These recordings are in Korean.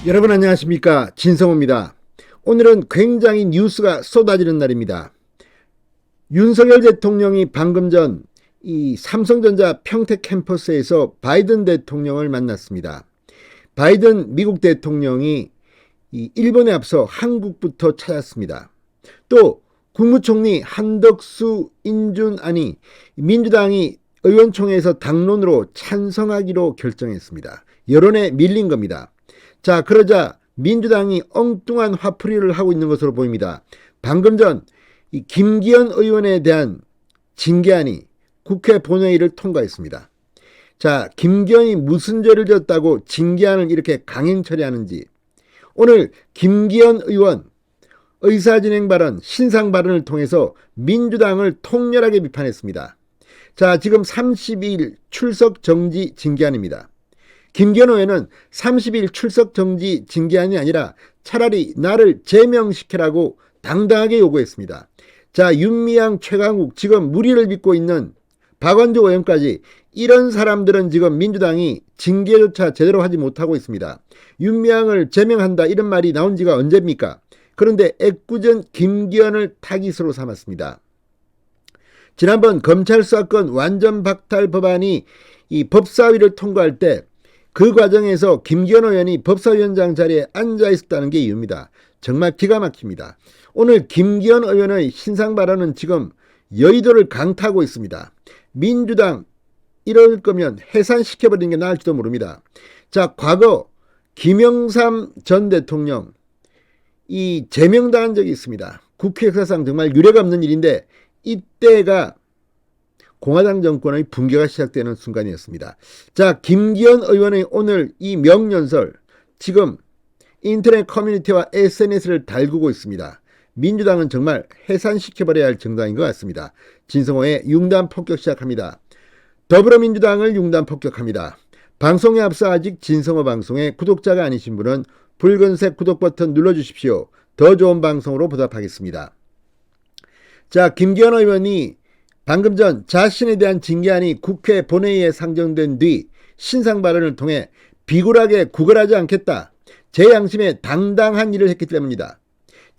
여러분 안녕하십니까, 진성호입니다. 오늘은 굉장히 뉴스가 쏟아지는 날입니다. 윤석열 대통령이 방금 전 이 삼성전자 평택 캠퍼스에서 바이든 대통령을 만났습니다. 바이든 미국 대통령이 일본에 앞서 한국부터 찾았습니다. 또 국무총리 한덕수 인준안이 민주당이 의원총회에서 당론으로 찬성하기로 결정했습니다. 여론에 밀린 겁니다. 자, 그러자 민주당이 엉뚱한 화풀이를 하고 있는 것으로 보입니다. 방금 전 김기현 의원에 대한 징계안이 국회 본회의를 통과했습니다. 자, 김기현이 무슨 죄를 졌다고 징계안을 이렇게 강행 처리하는지, 오늘 김기현 의원 의사진행 발언, 신상 발언을 통해서 민주당을 통렬하게 비판했습니다. 자, 지금 30일 출석 정지 징계안입니다. 김기현 의원은 30일 출석 정지 징계안이 아니라 차라리 나를 제명시키라고 당당하게 요구했습니다. 자, 윤미향, 최강욱, 지금 무리를 빚고 있는 박완주 의원까지, 이런 사람들은 지금 민주당이 징계조차 제대로 하지 못하고 있습니다. 윤미향을 제명한다 이런 말이 나온 지가 언제입니까? 그런데 애꿎은 김기현을 타깃으로 삼았습니다. 지난번 검찰 수사권 완전 박탈 법안이 이 법사위를 통과할 때 그 과정에서 김기현 의원이 법사위원장 자리에 앉아 있었다는 게 이유입니다. 정말 기가 막힙니다. 오늘 김기현 의원의 신상 발언은 지금 여의도를 강타하고 있습니다. 민주당 이럴 거면 해산시켜버리는 게 나을지도 모릅니다. 자, 과거 김영삼 전 대통령 제명당한 적이 있습니다. 국회 역사상 정말 유례가 없는 일인데, 이때가 공화당 정권의 붕괴가 시작되는 순간이었습니다. 자, 김기현 의원의 오늘 이 명연설, 지금 인터넷 커뮤니티와 SNS를 달구고 있습니다. 민주당은 정말 해산시켜버려야 할 정당인 것 같습니다. 진성호의 융단 폭격 시작합니다. 더불어민주당을 융단 폭격합니다. 방송에 앞서 아직 진성호 방송의 구독자가 아니신 분은 붉은색 구독 버튼 눌러주십시오. 더 좋은 방송으로 보답하겠습니다. 자, 김기현 의원이 방금 전 자신에 대한 징계안이 국회 본회의에 상정된 뒤 신상 발언을 통해 비굴하게 구걸하지 않겠다, 제 양심에 당당한 일을 했기 때문이다.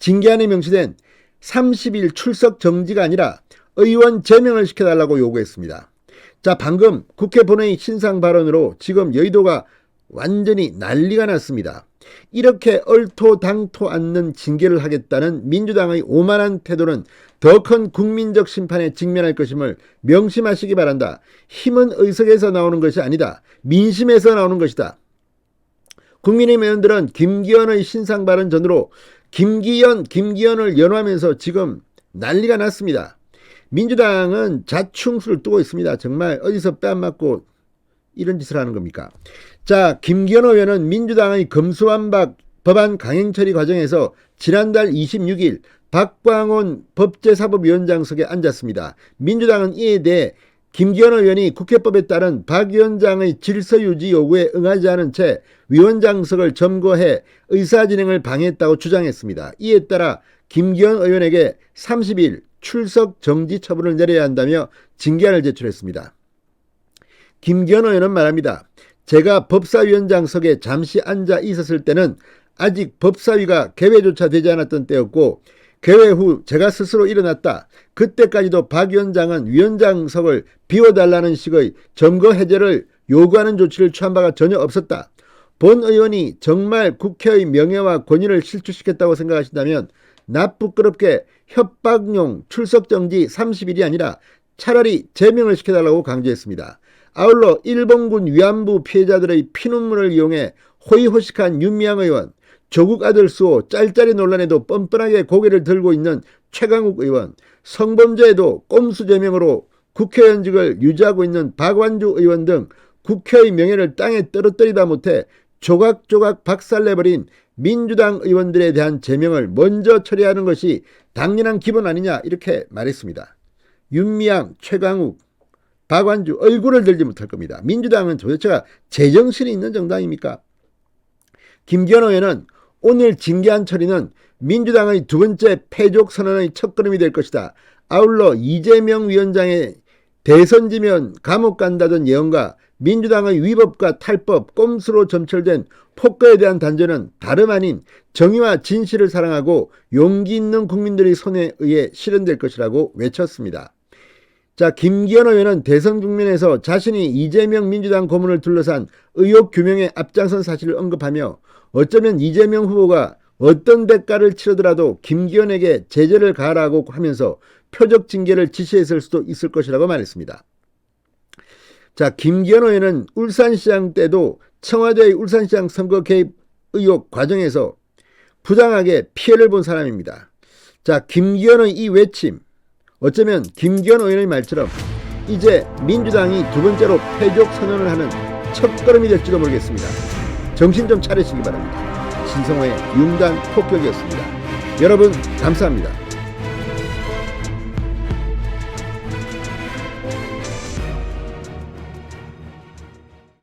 징계안에 명시된 30일 출석 정지가 아니라 의원 제명을 시켜달라고 요구했습니다. 자, 방금 국회 본회의 신상 발언으로 지금 여의도가 완전히 난리가 났습니다. 이렇게 얼토당토 않는 징계를 하겠다는 민주당의 오만한 태도는 더 큰 국민적 심판에 직면할 것임을 명심하시기 바란다. 힘은 의석에서 나오는 것이 아니다. 민심에서 나오는 것이다. 국민의힘 의원들은 김기현의 신상 발언 전후로 김기현을 연호하면서 지금 난리가 났습니다. 민주당은 자충수를 두고 있습니다. 정말 어디서 뺨 맞고 이런 짓을 하는 겁니까? 자, 김기현 의원은 민주당의 검수완박 법안 강행 처리 과정에서 지난달 26일 박광온 법제사법위원장석에 앉았습니다. 민주당은 이에 대해 김기현 의원이 국회법에 따른 박 위원장의 질서유지 요구에 응하지 않은 채 위원장석을 점거해 의사진행을 방해했다고 주장했습니다. 이에 따라 김기현 의원에게 30일 출석 정지 처분을 내려야 한다며 징계안을 제출했습니다. 김기현 의원은 말합니다. 제가 법사위원장석에 잠시 앉아 있었을 때는 아직 법사위가 개회조차 되지 않았던 때였고, 개회 후 제가 스스로 일어났다. 그때까지도 박 위원장은 위원장석을 비워달라는 식의 점거 해제를 요구하는 조치를 취한 바가 전혀 없었다. 본 의원이 정말 국회의 명예와 권위를 실추시켰다고 생각하신다면 나쁘끄럽게 협박용 출석정지 30일이 아니라 차라리 제명을 시켜달라고 강조했습니다. 아울러 일본군 위안부 피해자들의 피눈물을 이용해 호의호식한 윤미향 의원, 조국 아들 수호 짤짤이 논란에도 뻔뻔하게 고개를 들고 있는 최강욱 의원, 성범죄에도 꼼수 제명으로 국회의원직을 유지하고 있는 박완주 의원 등 국회의 명예를 땅에 떨어뜨리다 못해 조각조각 박살내버린 민주당 의원들에 대한 제명을 먼저 처리하는 것이 당연한 기본 아니냐, 이렇게 말했습니다. 윤미향, 최강욱, 박완주 얼굴을 들지 못할 겁니다. 민주당은 도대체가 제정신이 있는 정당입니까? 김기현 의원은 오늘 징계안 처리는 민주당의 두 번째 패족 선언의 첫걸음이 될 것이다. 아울러 이재명 위원장의 대선 지면 감옥 간다던 예언과 민주당의 위법과 탈법, 꼼수로 점철된 폭거에 대한 단죄는 다름 아닌 정의와 진실을 사랑하고 용기 있는 국민들의 손에 의해 실현될 것이라고 외쳤습니다. 자, 김기현 의원은 대선 국면에서 자신이 이재명 민주당 고문을 둘러싼 의혹 규명에 앞장선 사실을 언급하며 어쩌면 이재명 후보가 어떤 대가를 치르더라도 김기현에게 제재를 가하라고 하면서 표적 징계를 지시했을 수도 있을 것이라고 말했습니다. 자, 김기현 의원은 울산시장 때도 청와대의 울산시장 선거 개입 의혹 과정에서 부당하게 피해를 본 사람입니다. 자, 김기현의 이 외침, 어쩌면 김기현 의원의 말처럼 이제 민주당이 두 번째로 패족 선언을 하는 첫걸음이 될지도 모르겠습니다. 정신 좀 차리시기 바랍니다. 신성호의 융단 폭격이었습니다. 여러분 감사합니다.